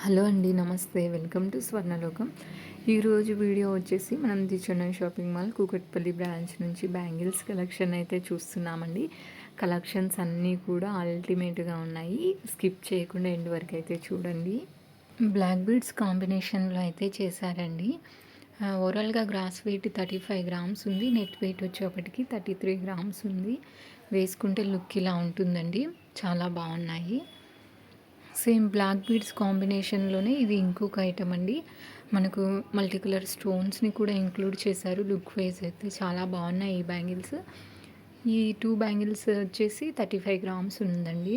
Hello అండి, నమస్తే. Welcome to Swarnalokam. ఈరోజు వీడియో వచ్చేసి మనం the Chennai shopping mall Kukatpally branch నుంచి బ్యాంగిల్స్ కలెక్షన్ అయితే చూస్తున్నామండి. కలెక్షన్స్ అన్నీ కూడా అల్టిమేట్గా ఉన్నాయి. స్కిప్ చేయకుండా ఎండ్ వరకు అయితే చూడండి. బ్లాక్ బీడ్స్ కాంబినేషన్లో అయితే చేశారండి. ఓవరాల్గా గ్రాస్ వెయిట్ 35 గ్రామ్స్ ఉంది. నెట్ వెయిట్ వచ్చేప్పటికి 33 గ్రామ్స్ ఉంది. వేసుకుంటే లుక్ ఇలా ఉంటుందండి. చాలా బాగున్నాయి. సేమ్ బ్లాక్ బీడ్స్ కాంబినేషన్లోనే ఇది ఇంకొక ఐటమ్ అండి. మనకు మల్టీ కలర్ స్టోన్స్ని కూడా ఇంక్లూడ్ చేశారు. లుక్ వైజ్ అయితే చాలా బాగున్నాయి ఈ బ్యాంగిల్స్. ఈ 2 బ్యాంగిల్స్ వచ్చేసి 35 గ్రామ్స్ ఉందండి.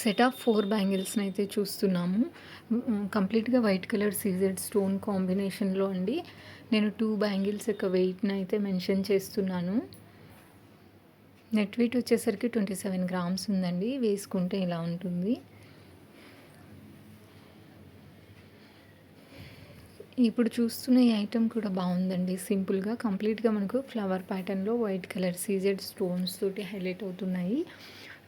సెట్ ఆఫ్ 4 బ్యాంగిల్స్ని అయితే చూస్తున్నాము. కంప్లీట్గా వైట్ కలర్ సీజెడ్ స్టోన్ కాంబినేషన్లో అండి. నేను 2 బ్యాంగిల్స్ యొక్క వెయిట్ని అయితే మెన్షన్ చేస్తున్నాను. నెట్ వెయిట్ వచ్చేసరికి 27 గ్రామ్స్ ఉందండి. వేసుకుంటే ఇలా ఉంటుంది. ఇప్పుడు చూస్తున్న ఈ ఐటెం కూడా బాగుందండి. సింపుల్గా కంప్లీట్గా మనకు ఫ్లవర్ ప్యాటర్న్లో వైట్ కలర్ సీజెడ్ స్టోన్స్ తోటి హైలైట్ అవుతున్నాయి.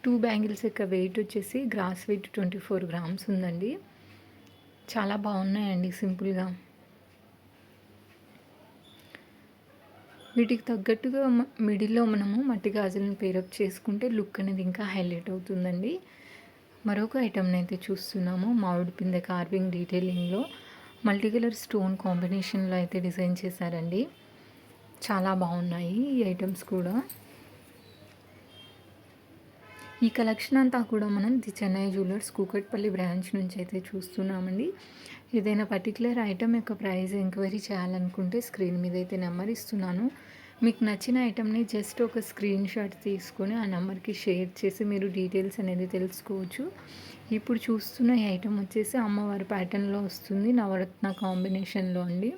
2 బ్యాంగిల్స్ యొక్క వెయిట్ వచ్చేసి గ్రాస్ వెయిట్ 24 గ్రామ్స్ ఉందండి. చాలా బాగున్నాయండి సింపుల్గా. వీటికి తగ్గట్టుగా మిడిల్లో మనము మట్టి గాజులను పేరప్ చేసుకుంటే లుక్ అనేది ఇంకా హైలైట్ అవుతుందండి. మరొక ఐటమ్ని అయితే చూస్తున్నాము. మామిడి పిందె కార్వింగ్ డీటెయిలింగ్లో మల్టీ కలర్ స్టోన్ కాంబినేషన్లో అయితే డిజైన్ చేశారండి. చాలా బాగున్నాయి ఈ ఐటమ్స్ కూడా. ఈ కలెక్షన్ అంతా కూడా మనం the Chennai jewellers Kukatpally branch నుంచి అయితే చూస్తున్నామండి. ఏదైనా పర్టికులర్ ఐటమ్ యొక్క ప్రైస్ ఎంక్వైరీ చేయాలనుకుంటే స్క్రీన్ మీద అయితే నెంబర్ ఇస్తున్నాను. మీకు నచ్చిన ఐటమ్ని జస్ట్ ఒక స్క్రీన్ షాట్ తీసుకొని ఆ నెంబర్కి షేర్ చేసి మీరు డీటెయిల్స్ అనేది తెలుసుకోవచ్చు. ఇప్పుడు చూస్తున్న ఈ ఐటమ్ వచ్చేసి అమ్మవారి ప్యాటర్న్లో వస్తుంది. నవరత్న కాంబినేషన్లో అండి.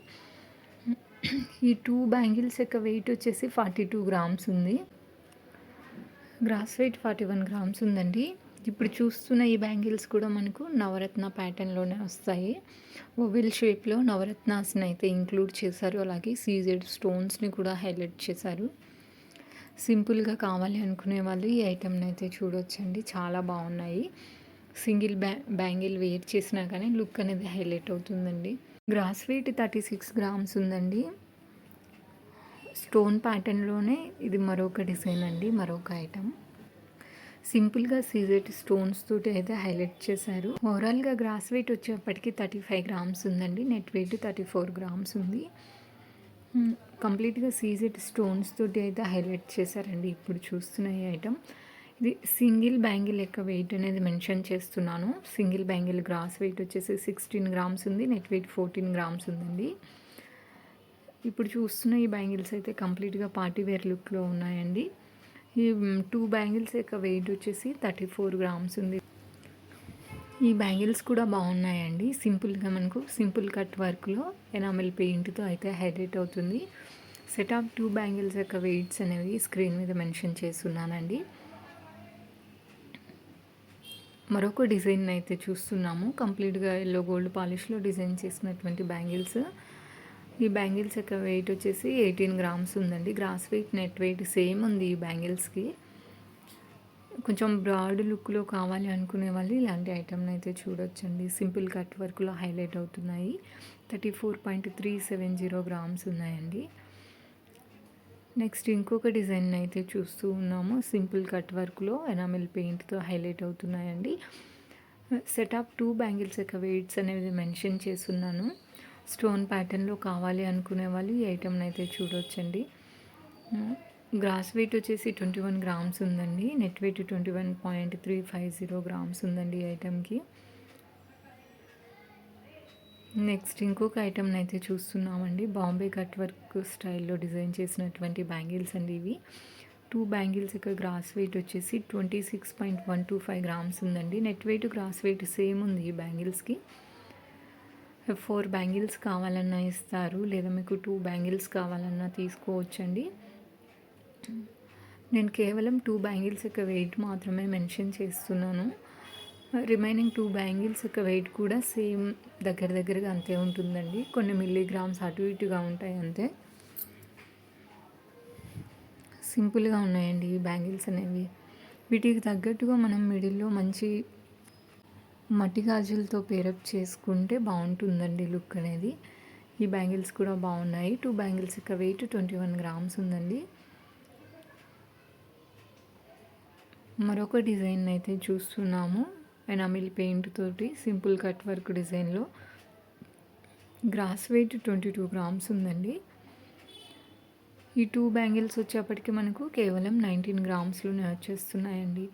ఈ 2 బ్యాంగిల్స్ యొక్క వెయిట్ వచ్చేసి 42 గ్రామ్స్ ఉంది. గ్రాస్ వెయిట్ 41 గ్రామ్స్ ఉందండి. ఇప్పుడు చూస్తున్న ఈ బ్యాంగిల్స్ కూడా మనకు నవరత్న ప్యాటర్న్లోనే వస్తాయి. ఓవెల్ షేప్లో నవరత్నాస్ని అయితే ఇంక్లూడ్ చేశారు. అలాగే సీజెడ్ స్టోన్స్ని కూడా హైలైట్ చేశారు. సింపుల్గా కావాలి అనుకునే వాళ్ళు ఈ ఐటమ్ని అయితే చూడొచ్చండి. చాలా బాగున్నాయి. సింగిల్ బ్యాంగిల్ వేర్ చేసినా కానీ లుక్ అనేది హైలైట్ అవుతుందండి. గ్రాస్ వెయిట్ 36 గ్రామ్స్ ఉందండి. స్టోన్ ప్యాటర్న్లోనే ఇది మరొక డిజైన్ అండి, మరొక ఐటమ్. సింపుల్గా సీజెడ్ స్టోన్స్ తోటి అయితే హైలైట్ చేశారు. ఓవరాల్గా గ్రాస్ వెయిట్ వచ్చేప్పటికి 35 గ్రామ్స్ ఉందండి. నెట్ వెయిట్ 34 గ్రామ్స్ ఉంది. కంప్లీట్గా సీజెడ్ స్టోన్స్ తోటి అయితే హైలైట్ చేశారండి. ఇప్పుడు చూస్తున్న ఈ ఐటమ్ ఇది సింగిల్ బ్యాంగిల్ యొక్క వెయిట్ అనేది మెన్షన్ చేస్తున్నాను. సింగిల్ బ్యాంగిల్ గ్రాస్ వెయిట్ వచ్చేసి 16 గ్రామ్స్ ఉంది. నెట్ వెయిట్ 14 గ్రామ్స్ ఉందండి. ఇప్పుడు చూస్తున్న ఈ బ్యాంగిల్స్ అయితే కంప్లీట్గా పార్టీ వేర్ లుక్లో ఉన్నాయండి. ఈ 2 బ్యాంగిల్స్ యొక్క వెయిట్ వచ్చేసి 34 గ్రామ్స్ ఉంది. ఈ బ్యాంగిల్స్ కూడా బాగున్నాయండి. సింపుల్గా మనకు సింపుల్ కట్ వర్క్లో ఎనామిల్ పెయింట్తో అయితే హైలైట్ అవుతుంది. సెట్ ఆఫ్ 2 బ్యాంగిల్స్ యొక్క వెయిట్స్ అనేవి స్క్రీన్ మీద మెన్షన్ చేస్తున్నానండి. మరొక డిజైన్ అయితే చూస్తున్నాము. కంప్లీట్గా ఎల్లో గోల్డ్ పాలిష్లో డిజైన్ చేసినటువంటి బ్యాంగిల్స్. ఈ బ్యాంగిల్స్ యొక్క వెయిట్ వచ్చేసి 18 గ్రామ్స్ ఉందండి. Gross weight net weight same ఉంది ఈ బ్యాంగిల్స్కి. కొంచెం బ్రాడ్ లుక్లో కావాలి అనుకునే వాళ్ళు ఇలాంటి ఐటమ్ని అయితే చూడొచ్చండి. సింపుల్ కట్ వర్క్లో హైలైట్ అవుతున్నాయి. 34.370 గ్రామ్స్ ఉన్నాయండి. నెక్స్ట్ ఇంకొక డిజైన్ అయితే చూస్తూ ఉన్నాము. సింపుల్ కట్ వర్క్లో ఎనామిల్ పెయింట్తో హైలైట్ అవుతున్నాయండి. సెట్ ఆఫ్ 2 బ్యాంగిల్స్ యొక్క వెయిట్స్ అనేది మెన్షన్ చేస్తున్నాను. స్టోన్ ప్యాటర్న్లో కావాలి అనుకునే వాళ్ళు ఈ ఐటమ్ని అయితే చూడొచ్చండి. గ్రాస్ వెయిట్ వచ్చేసి 21 గ్రామ్స్ ఉందండి. నెట్ వెయిట్ 21.350 గ్రామ్స్ ఉందండి ఈ ఐటమ్కి. నెక్స్ట్ ఇంకొక ఐటమ్ని అయితే చూస్తున్నామండి. బాంబే కట్ వర్క్ స్టైల్లో డిజైన్ చేసినటువంటి బ్యాంగిల్స్ అండి ఇవి. 2 బ్యాంగిల్స్ యొక్క గ్రాస్ వెయిట్ వచ్చేసి 26.125 గ్రామ్స్ ఉందండి. Net weight gross weight same ఉంది ఈ బ్యాంగిల్స్కి. 4 బ్యాంగిల్స్ కావాలన్నా ఇస్తారు, లేదా మీకు 2 బ్యాంగిల్స్ కావాలన్నా తీసుకోవచ్చండి. నేను కేవలం 2 బ్యాంగిల్స్ యొక్క వెయిట్ మాత్రమే మెన్షన్ చేస్తున్నాను. రిమైనింగ్ 2 బ్యాంగిల్స్ యొక్క వెయిట్ కూడా సేమ్ దగ్గరగా అంతే ఉంటుందండి. కొన్ని మిల్లీగ్రామ్స్ అటు ఇటుగా ఉంటాయి అంతే. సింపుల్గా ఉన్నాయండి ఈ బ్యాంగిల్స్ అనేవి. వీటికి తగ్గట్టుగా మనం మిడిల్లో మంచి మట్టి గాజులతో పేరప్ చేసుకుంటే బాగుంటుందండి లుక్ అనేది. ఈ బ్యాంగిల్స్ కూడా బాగున్నాయి. 2 బ్యాంగిల్స్ యొక్క వెయిట్ 21 గ్రామ్స్ ఉందండి. మరొక డిజైన్ అయితే చూస్తున్నాము. ఎనామిల్ పెయింట్ తోటి సింపుల్ కట్ వర్క్ డిజైన్లో. గ్రాస్ వెయిట్ 22 గ్రామ్స్ ఉందండి. ఈ 2 బ్యాంగిల్స్ వచ్చేప్పటికి మనకు కేవలం 19 గ్రామ్స్లోనే వచ్చేస్తున్నాయండి.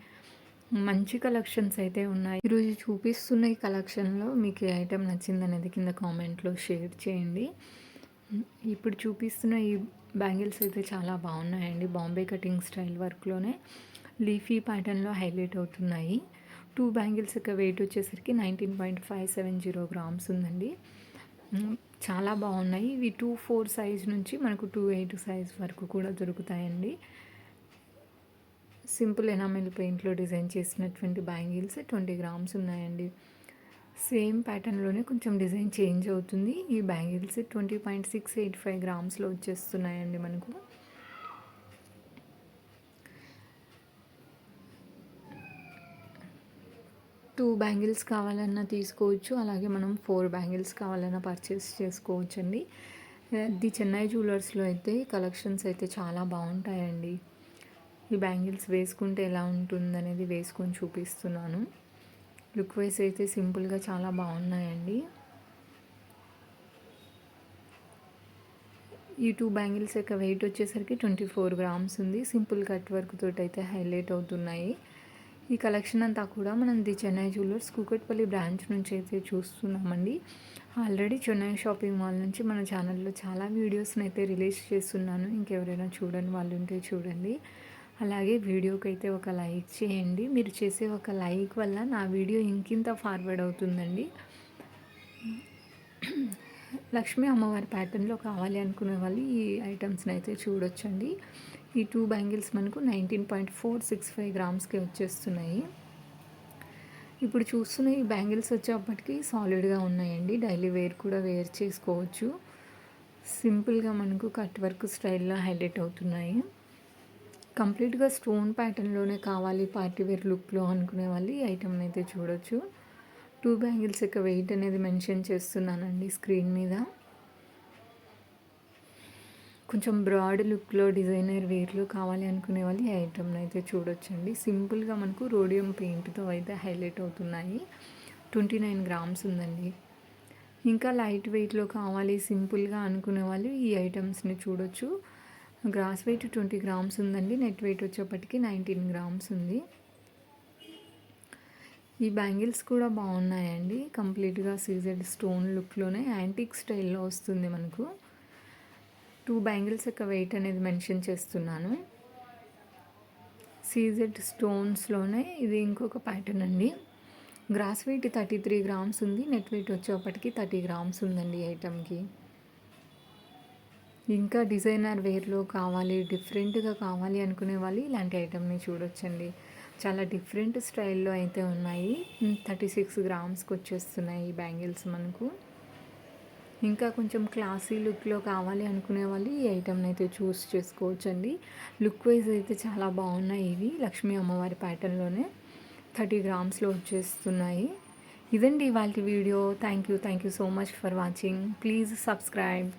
మంచి కలెక్షన్స్ అయితే ఉన్నాయి. ఈరోజు చూపిస్తున్న ఈ కలెక్షన్లో మీకు ఏ ఐటెం నచ్చిందనేది కింద కామెంట్లో షేర్ చేయండి. ఇప్పుడు చూపిస్తున్న ఈ బ్యాంగిల్స్ అయితే చాలా బాగున్నాయండి. బాంబే కటింగ్ స్టైల్ వర్క్లోనే లీఫీ ప్యాటర్న్లో హైలైట్ అవుతున్నాయి. 2 బ్యాంగిల్స్ యొక్క వెయిట్ వచ్చేసరికి 19.570 గ్రామ్స్ ఉందండి. చాలా బాగున్నాయి. ఇవి 2-4 సైజ్ నుంచి మనకు 2-8 సైజ్ వరకు కూడా దొరుకుతాయండి. సింపుల్ ఎనామిల్ పెయింట్లో డిజైన్ చేసినటువంటి బ్యాంగిల్స్ 20 గ్రామ్స్ ఉన్నాయండి. సేమ్ ప్యాటర్న్లోనే కొంచెం డిజైన్ చేంజ్ అవుతుంది. ఈ బ్యాంగిల్స్ 20.685 గ్రామ్స్లో వచ్చేస్తున్నాయండి మనకు. టూ బ్యాంగిల్స్ కావాలన్నా తీసుకోవచ్చు. అలాగే మనం 4 బ్యాంగిల్స్ కావాలన్నా పర్చేస్ చేసుకోవచ్చండి. ది చెన్నై జ్యువెలర్స్లో అయితే కలెక్షన్స్ అయితే చాలా బాగుంటాయండి. ఈ బ్యాంగిల్స్ వేసుకుంటే ఎలా ఉంటుందనేది వేసుకొని చూపిస్తున్నాను. లుక్ వైజ్ అయితే సింపుల్గా చాలా బాగున్నాయండి. ఈ 2 బ్యాంగిల్స్ యొక్క వెయిట్ వచ్చేసరికి 24 గ్రామ్స్ ఉంది. సింపుల్ కట్ వర్క్ తోటి అయితే హైలైట్ అవుతున్నాయి. ఈ కలెక్షన్ అంతా కూడా మనం the Chennai jewellers Kukatpally branch నుంచి అయితే చూస్తున్నామండి. ఆల్రెడీ చెన్నై షాపింగ్ మాల్ నుంచి మన ఛానల్లో చాలా వీడియోస్ని అయితే రిలీజ్ చేస్తున్నాను. ఇంకెవరైనా చూడని వాళ్ళు ఉంటే చూడండి. అలాగే వీడియోకి అయితే ఒక లైక్ చేయండి. మీరు చేసే ఒక లైక్ వల్ల నా వీడియో ఇంకింత ఫార్వర్డ్ అవుతుందండి. లక్ష్మీ అమ్మవారి ప్యాటర్న్లో కావాలి అనుకునే వాళ్ళు ఈ ఐటమ్స్ని అయితే చూడొచ్చండి. ఈ 2 బ్యాంగిల్స్ మనకు 19.465 గ్రామ్స్కి వచ్చేస్తున్నాయి. ఇప్పుడు చూస్తున్న ఈ బ్యాంగిల్స్ వచ్చేప్పటికి సాలిడ్గా ఉన్నాయండి. డైలీ వేర్ కూడా వేర్ చేసుకోవచ్చు. సింపుల్గా మనకు కట్ వర్క్ స్టైల్లో హైలైట్ అవుతున్నాయి. కంప్లీట్గా స్టోన్ ప్యాటర్న్లోనే కావాలి పార్టీ వేర్ లుక్లో అనుకునే వాళ్ళు ఈ ఐటమ్ని అయితే చూడొచ్చు. 2 బ్యాంగిల్స్ యొక్క వెయిట్ అనేది మెన్షన్ చేస్తున్నానండి స్క్రీన్ మీద. కొంచెం బ్రాడ్ లుక్లో డిజైనర్ వేర్లో కావాలి అనుకునే వాళ్ళు ఈ ఐటమ్ని అయితే చూడొచ్చండి. సింపుల్గా మనకు రోడియం పెయింట్తో అయితే హైలైట్ అవుతున్నాయి. 29 గ్రామ్స్ ఉందండి. ఇంకా లైట్ వెయిట్లో కావాలి సింపుల్గా అనుకునే వాళ్ళు ఈ ఐటమ్స్ని చూడొచ్చు. గ్రాస్ వెయిట్ 20 గ్రామ్స్ ఉందండి. నెట్ వెయిట్ వచ్చేప్పటికి 19 గ్రామ్స్ ఉంది. ఈ బ్యాంగిల్స్ కూడా బాగున్నాయండి. కంప్లీట్గా సీజెడ్ స్టోన్ లుక్లోనే యాంటిక్ స్టైల్లో వస్తుంది మనకు. 2 బ్యాంగిల్స్ యొక్క వెయిట్ అనేది మెన్షన్ చేస్తున్నాను. సీజెడ్ స్టోన్స్లోనే ఇది ఇంకొక ప్యాటర్న్ అండి. గ్రాస్ వెయిట్ 33 గ్రామ్స్ ఉంది. నెట్ వెయిట్ వచ్చేప్పటికి 30 గ్రామ్స్ ఉందండి ఈ ఐటమ్కి. ఇంకా డిజైనర్ వేర్లో కావాలి, డిఫరెంట్గా కావాలి అనుకునే వాళ్ళు ఇలాంటి ఐటమ్ని చూడొచ్చండి. చాలా డిఫరెంట్ స్టైల్లో అయితే ఉన్నాయి. 36 గ్రామ్స్కి వచ్చేస్తున్నాయి ఈ బ్యాంగిల్స్ మనకు. ఇంకా కొంచెం క్లాసీ లుక్లో కావాలి అనుకునే వాళ్ళు ఈ ఐటమ్ని అయితే చూస్ చేసుకోవచ్చండి. లుక్ వైజ్ అయితే చాలా బాగున్నాయి. ఇవి లక్ష్మీ అమ్మవారి ప్యాటర్న్లోనే 30 గ్రామ్స్లో వచ్చేస్తున్నాయి. ఇదండి ఇవాళ video. Thank you so much for watching. Please subscribe.